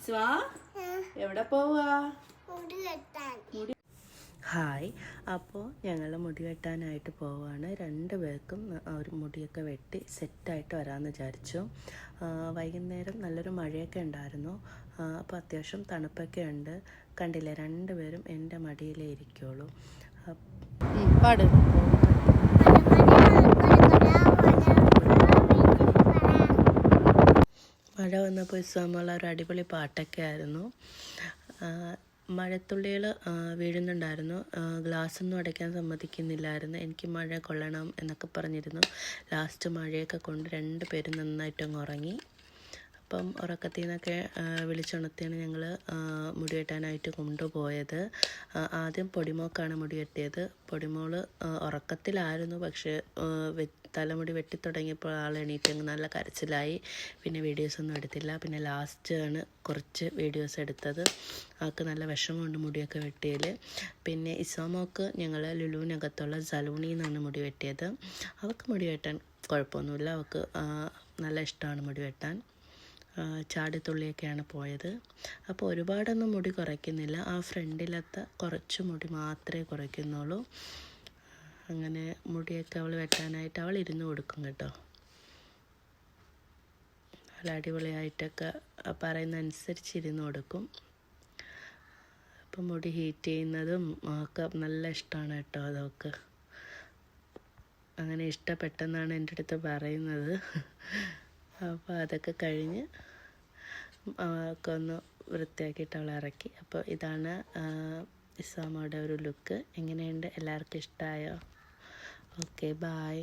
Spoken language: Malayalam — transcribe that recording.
ഇസ്വാ എവിടെ പോവാ? ഹായ്, അപ്പോൾ ഞങ്ങൾ മുടി വെട്ടാനായിട്ട് പോവാണ്. രണ്ടുപേർക്കും ഒരു മുടിയൊക്കെ വെട്ടി സെറ്റായിട്ട് വരാമെന്ന് വിചാരിച്ചു. വൈകുന്നേരം നല്ലൊരു മഴയൊക്കെ ഉണ്ടായിരുന്നു. അപ്പോൾ അത്യാവശ്യം തണുപ്പൊക്കെ ഉണ്ട്. കണ്ടില്ലേ, രണ്ടുപേരും എൻ്റെ മടിയിലേ ഇരിക്കുള്ളൂ. പാടും മഴ വന്നപ്പോൾ ഇസ്വാമുള്ള ഒരു അടിപൊളി പാട്ടൊക്കെ ആയിരുന്നു. മഴത്തുള്ളികൾ വീഴുന്നുണ്ടായിരുന്നു. ഗ്ലാസ്സൊന്നും അടയ്ക്കാൻ സമ്മതിക്കുന്നില്ലായിരുന്നു. എനിക്ക് മഴ കൊള്ളണം എന്നൊക്കെ പറഞ്ഞിരുന്നു. ലാസ്റ്റ് മഴയൊക്കെ കൊണ്ട് രണ്ടുപേരും നന്നായിട്ടങ്ങ് ഉറങ്ങി. അപ്പം ഉറക്കത്തിൽ നിന്നൊക്കെ വിളിച്ചുണർത്തിയാണ് ഞങ്ങൾ മുടി വെട്ടാനായിട്ട് കൊണ്ടുപോയത്. ആദ്യം പൊടിമോക്കാണ് മുടി വെട്ടിയത്. പൊടിമോള് ഉറക്കത്തിലായിരുന്നു, പക്ഷേ തലമുടി വെട്ടിത്തുടങ്ങിയപ്പോൾ ആൾ എണീറ്റ് നല്ല കരച്ചിലായി. പിന്നെ വീഡിയോസൊന്നും എടുത്തില്ല. പിന്നെ ലാസ്റ്റാണ് കുറച്ച് വീഡിയോസ് എടുത്തത്. ആൾക്ക് നല്ല വിഷമമുണ്ട് മുടിയൊക്കെ വെട്ടിയതിൽ. പിന്നെ ഇസ്വാമോക്ക് ഞങ്ങൾ ലുലുവിനകത്തുള്ള സലൂണിൽ നിന്നാണ് മുടി വെട്ടിയത്. അവൾക്ക് മുടി വെട്ടാൻ കുഴപ്പമൊന്നുമില്ല. അവൾക്ക് നല്ല ഇഷ്ടമാണ് മുടി വെട്ടാൻ. ചാടിത്തുള്ളിയൊക്കെയാണ് പോയത്. അപ്പോൾ ഒരുപാടൊന്നും മുടി കുറയ്ക്കുന്നില്ല. ആ ഫ്രണ്ടിലത്തെ കുറച്ച് മുടി മാത്രമേ കുറയ്ക്കുന്നുള്ളൂ. അങ്ങനെ മുടിയൊക്കെ അവൾ വെട്ടാനായിട്ട് അവൾ ഇരുന്ന് കൊടുക്കും കേട്ടോ. നല്ല അടിപൊളിയായിട്ടൊക്കെ പറയുന്ന അനുസരിച്ച് ഇരുന്ന് കൊടുക്കും. അപ്പം മുടി ഹീറ്റ് ചെയ്യുന്നതും ഒക്കെ നല്ല ഇഷ്ടമാണ് കേട്ടോ അതൊക്കെ. അങ്ങനെ ഇഷ്ടപ്പെട്ടെന്നാണ് എൻ്റെ അടുത്ത് പറയുന്നത്. അപ്പോൾ അതൊക്കെ കഴിഞ്ഞ് ഒക്കെ ഒന്ന് വൃത്തിയാക്കിയിട്ട് അവൾ ഇറക്കി. അപ്പോൾ ഇതാണ് ഇസ്വാമയുടെ ഒരു ലുക്ക്. എങ്ങനെയുണ്ട്? എല്ലാവർക്കും ഇഷ്ടമായോ? Okay, bye.